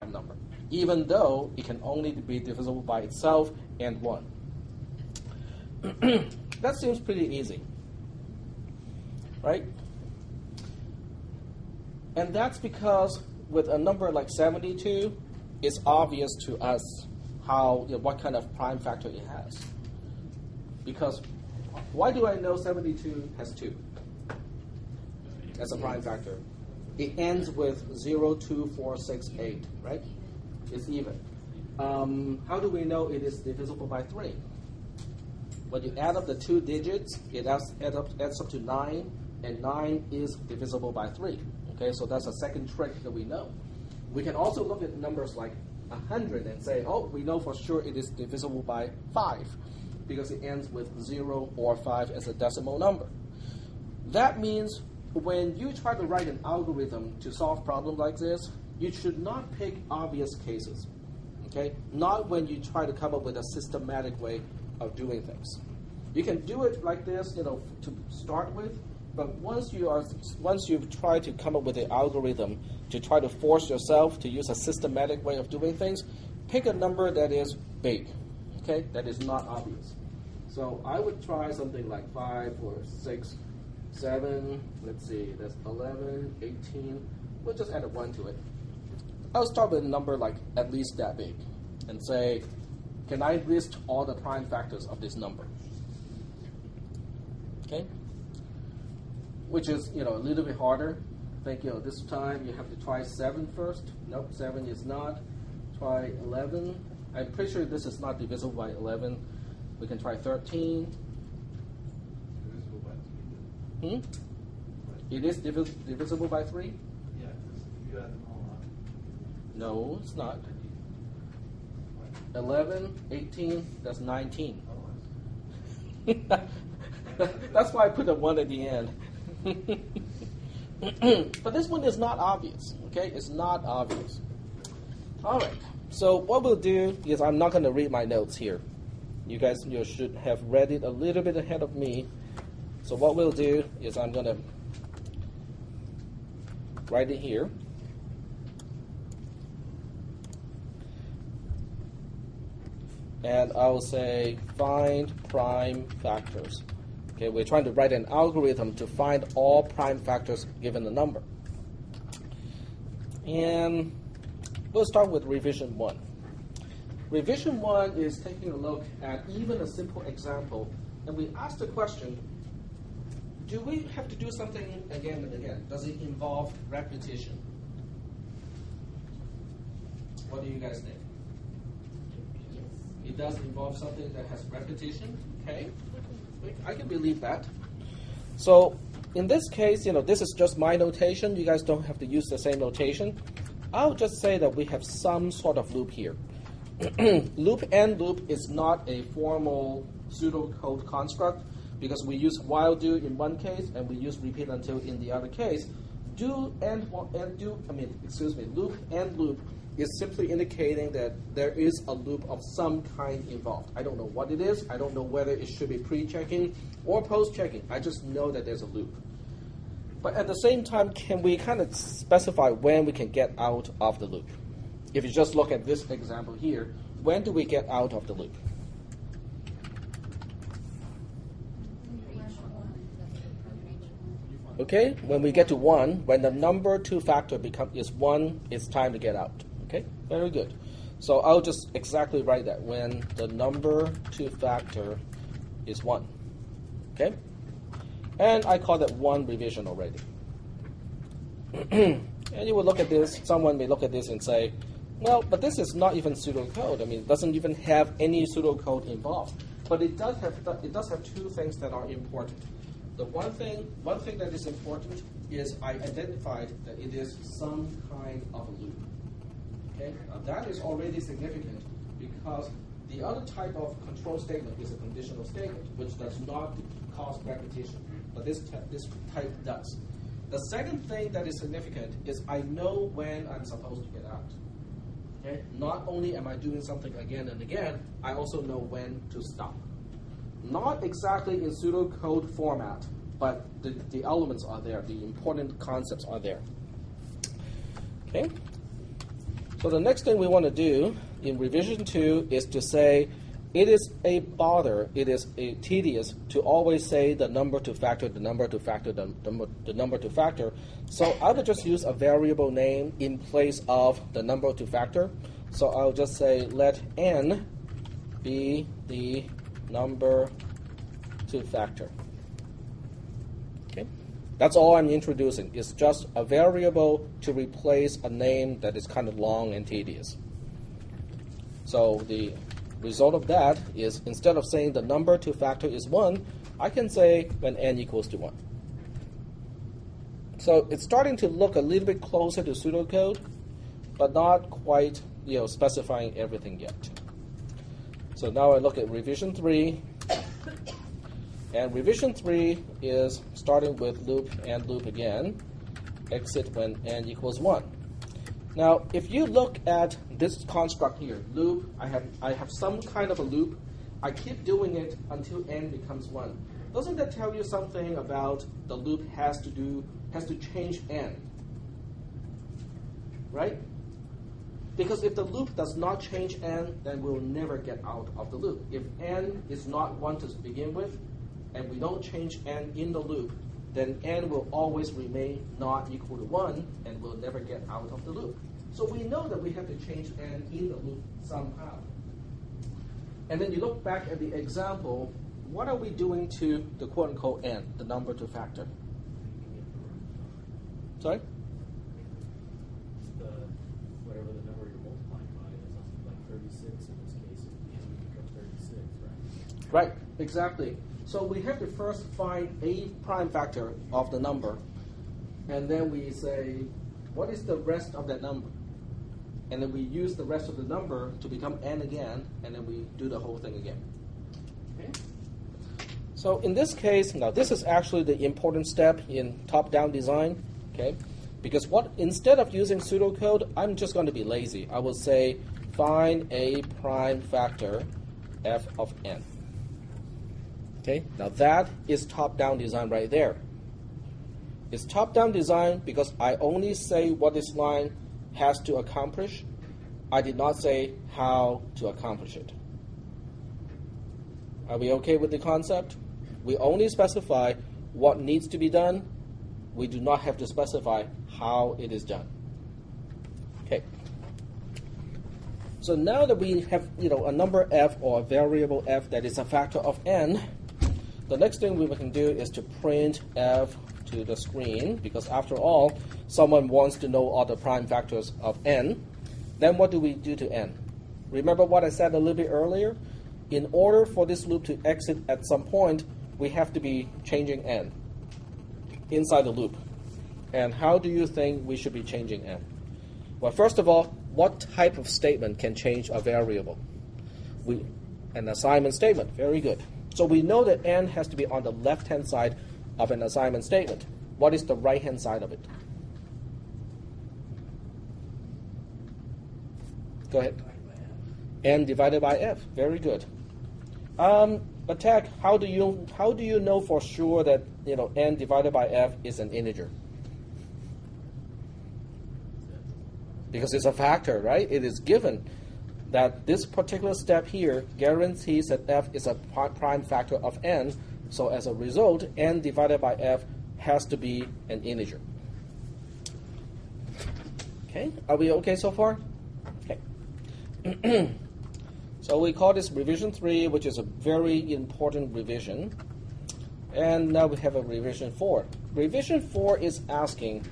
number, even though it can only be divisible by itself and 1. That seems pretty easy, right? And that's because with a number like 72, it's obvious to us what kind of prime factor it has. Because why do I know 72 has 2 as a prime factor? It ends with 0, 2, 4, 6, 8, right? It's even. How do we know it is divisible by 3? When you add up the 2 digits, it adds up to 9, and 9 is divisible by 3. Okay, so that's a second trick that we know. We can also look at numbers like 100 and say, oh, we know for sure it is divisible by 5 because it ends with 0 or 5 as a decimal number. That means when you try to write an algorithm to solve problems like this, you should not pick obvious cases. Okay, not when you try to come up with a systematic way of doing things. You can do it like this, to start with, but once you've tried to come up with an algorithm to try to force yourself to use a systematic way of doing things, pick a number that is big, okay, that is not obvious. So I would try something like 5 or 6, 7, let's see, that's 11, 18. We'll just add a 1 to it. I'll start with a number like at least that big and say, can I list all the prime factors of this number? Okay? Which is, a little bit harder. I think, this time you have to try 7 first. Nope, 7 is not. Try 11. I'm pretty sure this is not divisible by 11. We can try 13. Divisible by 3. It is divisible by 3? Yeah, if you add them all up. No, it's not. 11, 18, that's 19. That's why I put a 1 at the end. But this one is not obvious, okay? It's not obvious. All right, so what we'll do is I'm not going to read my notes here. You guys should have read it a little bit ahead of me. So what we'll do is I'm going to write it here. And I'll say find prime factors. Okay, we're trying to write an algorithm to find all prime factors given a number. And we'll start with revision 1. Revision 1 is taking a look at even a simple example, and we ask the question, do we have to do something again and again? Does it involve repetition? What do you guys think? It does involve something that has repetition, okay? I can believe that. So in this case, this is just my notation. You guys don't have to use the same notation. I'll just say that we have some sort of loop here. Loop and loop is not a formal pseudocode construct because we use while do in one case and we use repeat until in the other case. Loop and loop is simply indicating that there is a loop of some kind involved. I don't know what it is. I don't know whether it should be pre-checking or post-checking. I just know that there's a loop. But at the same time, can we kind of specify when we can get out of the loop? If you just look at this example here, when do we get out of the loop? Okay, when we get to 1, when the number 2 factor is 1, it's time to get out. Okay, very good. So I'll just exactly write that when the number 2 factor is 1. Okay, and I call that 1 revision already. And you will look at this, someone may look at this and say, well, but this is not even pseudocode. I mean, it doesn't even have any pseudocode involved. But it does have 2 things that are important. The one thing that is important is I identified that it is some kind of a loop. Okay? Now that is already significant because the other type of control statement is a conditional statement, which does not cause repetition. But this type does. The second thing that is significant is I know when I'm supposed to get out. Okay? Not only am I doing something again and again, I also know when to stop. Not exactly in pseudocode format, but the elements are there. The important concepts are there. Okay? So the next thing we want to do in revision 2 is to say it is a bother, it is a tedious to always say the number to factor, the number to factor, the number to factor. So I would just use a variable name in place of the number to factor. So I'll just say let n be the number to factor. Okay? That's all I'm introducing. It's just a variable to replace a name that is kind of long and tedious. So the result of that is instead of saying the number to factor is 1, I can say when n equals to 1. So it's starting to look a little bit closer to pseudocode, but not quite specifying everything yet. So now I look at revision 3. And revision 3 is starting with loop and loop again, exit when n equals 1. Now, if you look at this construct here, loop, I have some kind of a loop. I keep doing it until n becomes 1. Doesn't that tell you something about the loop has to change n? Right? Because if the loop does not change n, then we'll never get out of the loop. If n is not 1 to begin with, and we don't change n in the loop, then n will always remain not equal to 1, and we'll never get out of the loop. So we know that we have to change n in the loop somehow. And then you look back at the example, what are we doing to the quote-unquote n, the number to factor? Sorry? Whatever the number you're multiplying by is like 36 in this case, it becomes 36, right? Right, exactly. So we have to first find a prime factor of the number, and then we say, what is the rest of that number? And then we use the rest of the number to become n again, and then we do the whole thing again. Okay? So in this case, now this is actually the important step in top-down design, okay? Because instead of using pseudocode, I'm just going to be lazy. I will say, find a prime factor f of n. Okay, now that is top-down design right there. It's top-down design because I only say what this line has to accomplish. I did not say how to accomplish it. Are we okay with the concept? We only specify what needs to be done. We do not have to specify how it is done. Okay. So now that we have a number f or a variable f that is a factor of n, the next thing we can do is to print f to the screen, because after all, someone wants to know all the prime factors of n. Then what do we do to n? Remember what I said a little bit earlier? In order for this loop to exit at some point, we have to be changing n inside the loop. And how do you think we should be changing n? Well, first of all, what type of statement can change a variable? An assignment statement. Very good. So we know that n has to be on the left-hand side of an assignment statement. What is the right-hand side of it? Go ahead. N divided by f. Very good. But Tech, how do you know for sure that n divided by f is an integer? Because it's a factor, right? It is given that this particular step here guarantees that f is a prime factor of n. So as a result, n divided by f has to be an integer. Okay, are we okay so far? Okay. So we call this revision 3, which is a very important revision. And now we have a revision 4. Revision 4 is asking,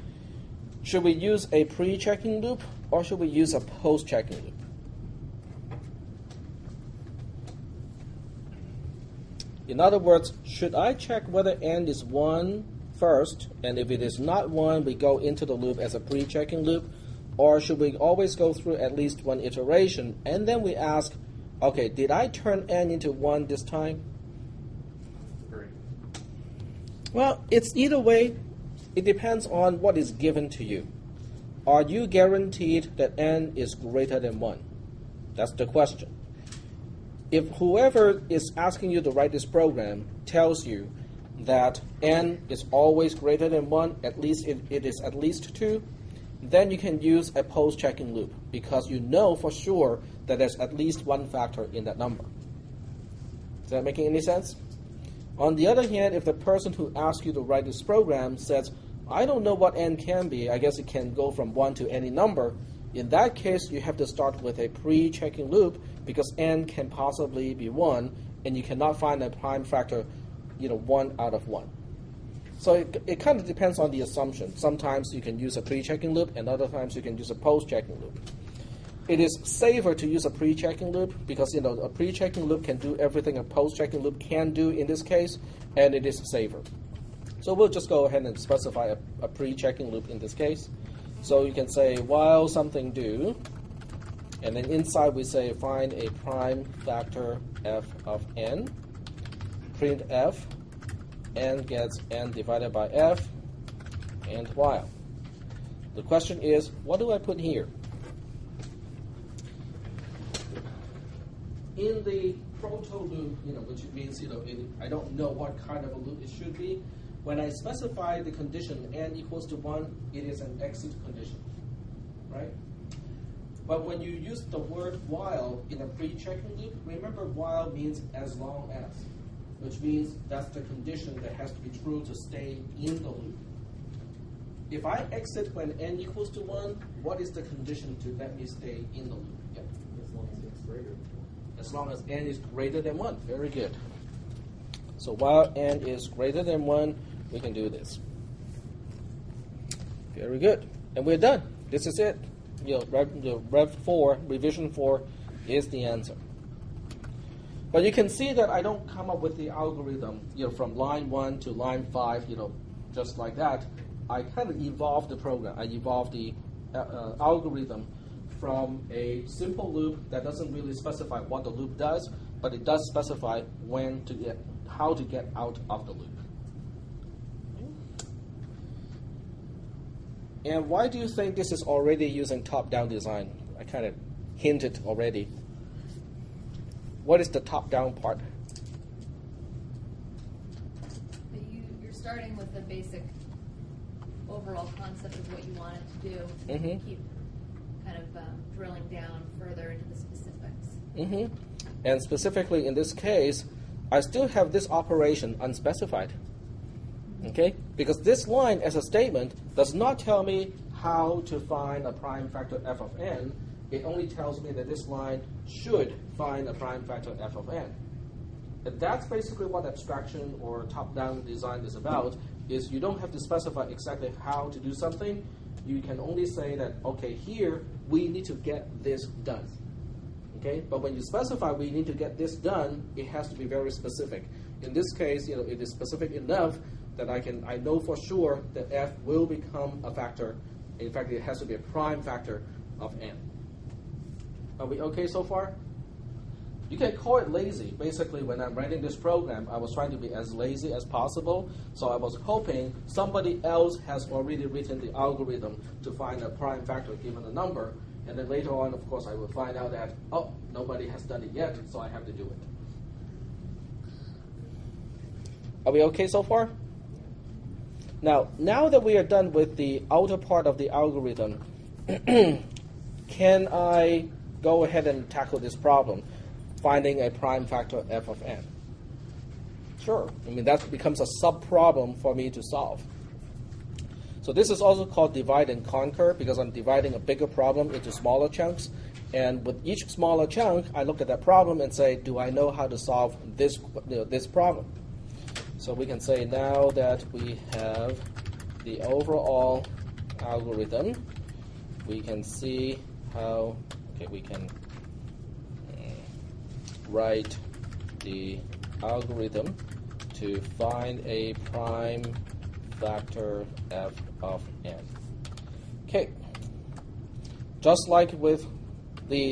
should we use a pre-checking loop or should we use a post-checking loop? In other words, should I check whether n is 1 first, and if it is not 1, we go into the loop as a pre-checking loop, or should we always go through at least one iteration, and then we ask, okay, did I turn n into 1 this time? Great. Well, it's either way. It depends on what is given to you. Are you guaranteed that n is greater than 1? That's the question. If whoever is asking you to write this program tells you that n is always greater than 1, at least it is at least 2, then you can use a post-checking loop, because you know for sure that there's at least one factor in that number. Is that making any sense? On the other hand, if the person who asked you to write this program says, I don't know what n can be, I guess it can go from 1 to any number, in that case you have to start with a pre-checking loop because n can possibly be 1 and you cannot find a prime factor 1 out of 1. So it kind of depends on the assumption. Sometimes you can use a pre-checking loop and other times you can use a post-checking loop. It is safer to use a pre-checking loop because a pre-checking loop can do everything a post-checking loop can do in this case, and it is safer. So we'll just go ahead and specify a pre-checking loop in this case. So you can say while something do, and then inside we say find a prime factor f of n, print f, n gets n divided by f, and while. The question is, what do I put here? In the proto loop, which means I don't know what kind of a loop it should be. When I specify the condition n equals to 1, it is an exit condition, right? But when you use the word while in a pre-checking loop, remember while means as long as, which means that's the condition that has to be true to stay in the loop. If I exit when n equals to 1, what is the condition to let me stay in the loop? Yeah. As long as it's greater than 1. As long as n is greater than 1. Very good. So while n is greater than 1, we can do this. Very good. And we're done. This is it. Rev 4, revision 4 is the answer. But you can see that I don't come up with the algorithm from line 1 to line 5, just like that. I kind of evolved the program. I evolved the algorithm from a simple loop that doesn't really specify what the loop does, but it does specify how to get out of the loop. And why do you think this is already using top-down design? I kind of hinted already. What is the top-down part? You're starting with the basic overall concept of what you want it to do. Mm-hmm. Keep kind of drilling down further into the specifics. Mm-hmm. And specifically in this case, I still have this operation unspecified. Okay? Because this line as a statement does not tell me how to find a prime factor f of n. It only tells me that this line should find a prime factor f of n. And that's basically what abstraction or top-down design is about, is you don't have to specify exactly how to do something. You can only say that, okay, here we need to get this done. Okay? But when you specify we need to get this done, it has to be very specific. In this case, it is specific enough that I know for sure that f will become a factor. In fact, it has to be a prime factor of n. Are we okay so far? You can call it lazy. Basically, when I'm writing this program, I was trying to be as lazy as possible. So I was hoping somebody else has already written the algorithm to find a prime factor given a number. And then later on, of course, I will find out that, oh, nobody has done it yet, so I have to do it. Are we okay so far? Now that we are done with the outer part of the algorithm, can I go ahead and tackle this problem, finding a prime factor f of n? Sure. I mean, that becomes a sub-problem for me to solve. So this is also called divide and conquer, because I'm dividing a bigger problem into smaller chunks. And with each smaller chunk, I look at that problem and say, do I know how to solve this problem? So we can say now that we have the overall algorithm, we can see how, we can write the algorithm to find a prime factor f of n. Okay, just like with the